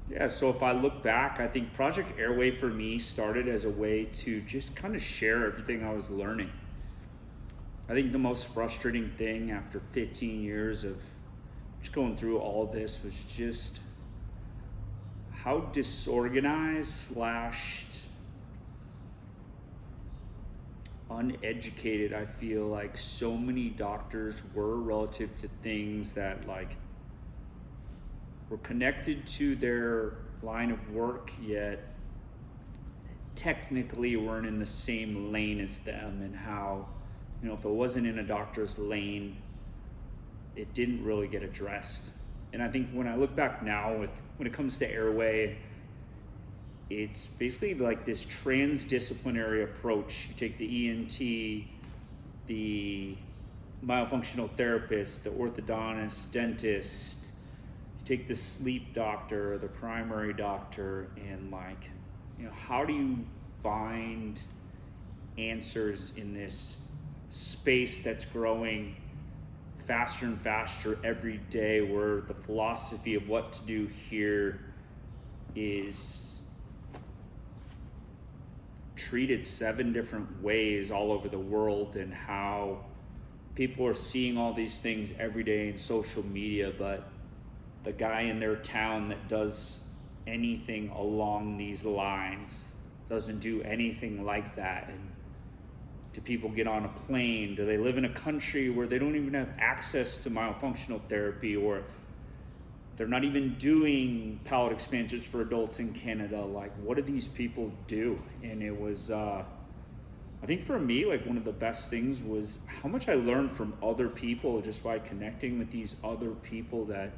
Yeah, so if I look back, I think Project Airway for me started as a way to just kind of share everything I was learning. I think the most frustrating thing after 15 years of just going through all this was just how disorganized slash uneducated I feel like so many doctors were relative to things that were connected to their line of work, yet technically weren't in the same lane as them, and how, if it wasn't in a doctor's lane, it didn't really get addressed. And I think when I look back now, when it comes to airway, it's basically like this transdisciplinary approach. You take the ENT, the myofunctional therapist, the orthodontist, dentist, you take the sleep doctor, the primary doctor, and how do you find answers in this space that's growing faster and faster every day, where the philosophy of what to do here is treated 7 different ways all over the world, and how people are seeing all these things every day in social media, but the guy in their town that does anything along these lines doesn't do anything like that. And do people get on a plane? Do they live in a country where they don't even have access to myofunctional therapy, or they're not even doing palate expansions for adults in Canada? Like, what do these people do? And it was, I think for me, one of the best things was how much I learned from other people just by connecting with these other people that,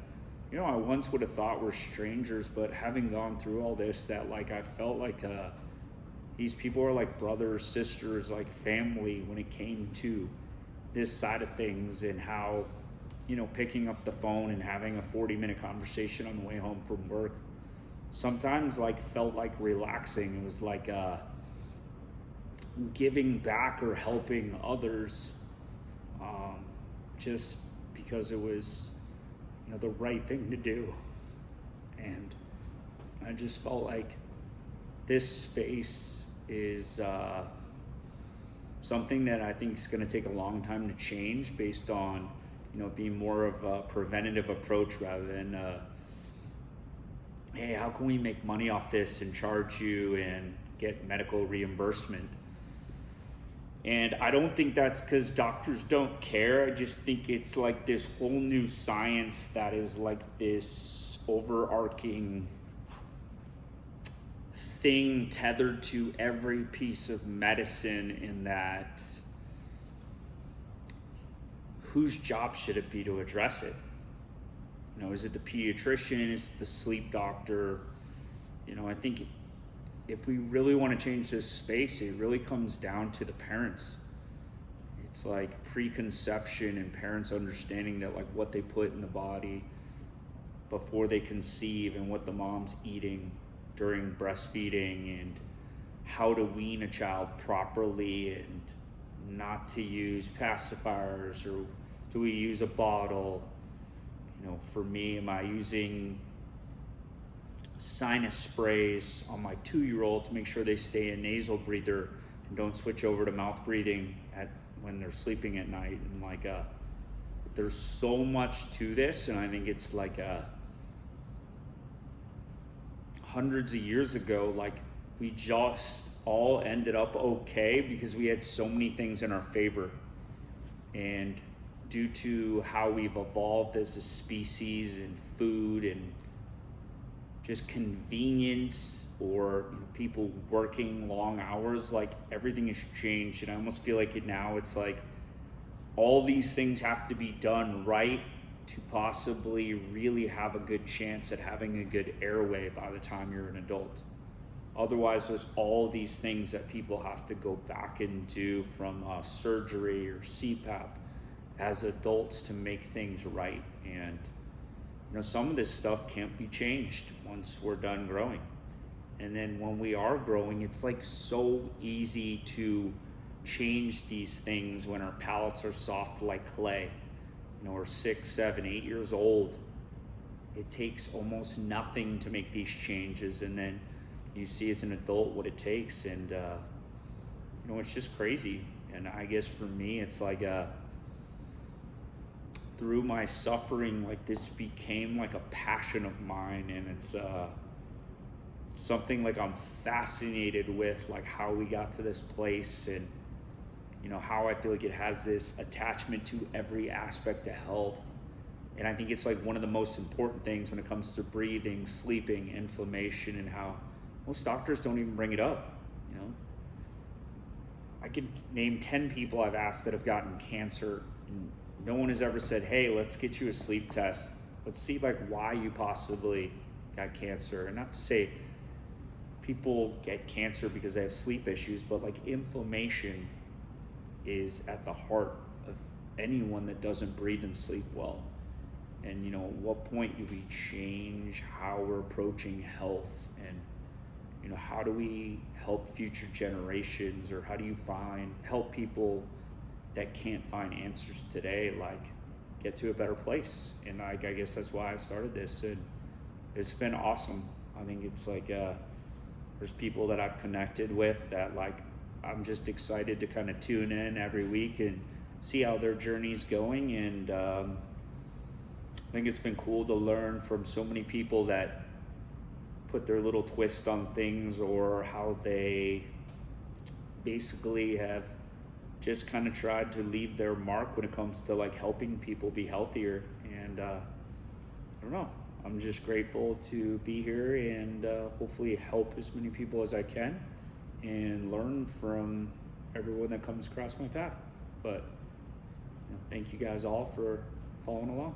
I once would have thought were strangers, but having gone through all this, that I felt like these people are like brothers, sisters, like family when it came to this side of things. And how, picking up the phone and having a 40-minute conversation on the way home from work sometimes felt like relaxing. It was like giving back or helping others, just because it was, the right thing to do. And I just felt like this space is something that I think is going to take a long time to change, based on being more of a preventative approach rather than hey, how can we make money off this and charge you and get medical reimbursement. And I don't think that's because doctors don't care. I just think it's like this whole new science that is like this overarching thing tethered to every piece of medicine, in that whose job should it be to address it? Is it the pediatrician? Is it the sleep doctor? I think if we really want to change this space, it really comes down to the parents. It's like preconception and parents understanding that what they put in the body before they conceive, and what the mom's eating during breastfeeding, and how to wean a child properly, and not to use pacifiers, or do we use a bottle? For me, am I using sinus sprays on my 2-year-old to make sure they stay a nasal breather and don't switch over to mouth breathing when they're sleeping at night? And there's so much to this, and I think it's hundreds of years ago, we just all ended up okay because we had so many things in our favor. And due to how we've evolved as a species, and food, and just convenience, or people working long hours, everything has changed. And I almost feel like it's all these things have to be done right to possibly really have a good chance at having a good airway by the time you're an adult. Otherwise, there's all these things that people have to go back and do, from surgery or CPAP, as adults, to make things right. And some of this stuff can't be changed once we're done growing. And then when we are growing, it's so easy to change these things when our palates are soft like clay. We're 6, 7, 8 years old. it takes almost nothing to make these changes, and then you see as an adult what it takes, and it's just crazy. And I guess for me, it's like through my suffering, like this became like a passion of mine, and it's something like I'm fascinated with, like how we got to this place, and how I feel like it has this attachment to every aspect of health. And I think it's like one of the most important things when it comes to breathing, sleeping, inflammation, and how most doctors don't even bring it up. I can name 10 people I've asked that have gotten cancer, and no one has ever said, hey, let's get you a sleep test. Let's see like why you possibly got cancer. And not to say people get cancer because they have sleep issues, but like inflammation is at the heart of anyone that doesn't breathe and sleep well. And at what point do we change how we're approaching health, and how do we help future generations, or how do you help people that can't find answers today, like get to a better place? And like I guess that's why I started this, and it's been awesome. I think it's like there's people that I've connected with that like I'm just excited to kind of tune in every week and see how their journey's going. And I think it's been cool to learn from so many people that put their little twist on things, or how they basically have just kind of tried to leave their mark when it comes to like helping people be healthier. And I don't know, I'm just grateful to be here, and hopefully help as many people as I can, and learn from everyone that comes across my path. But thank you guys all for following along.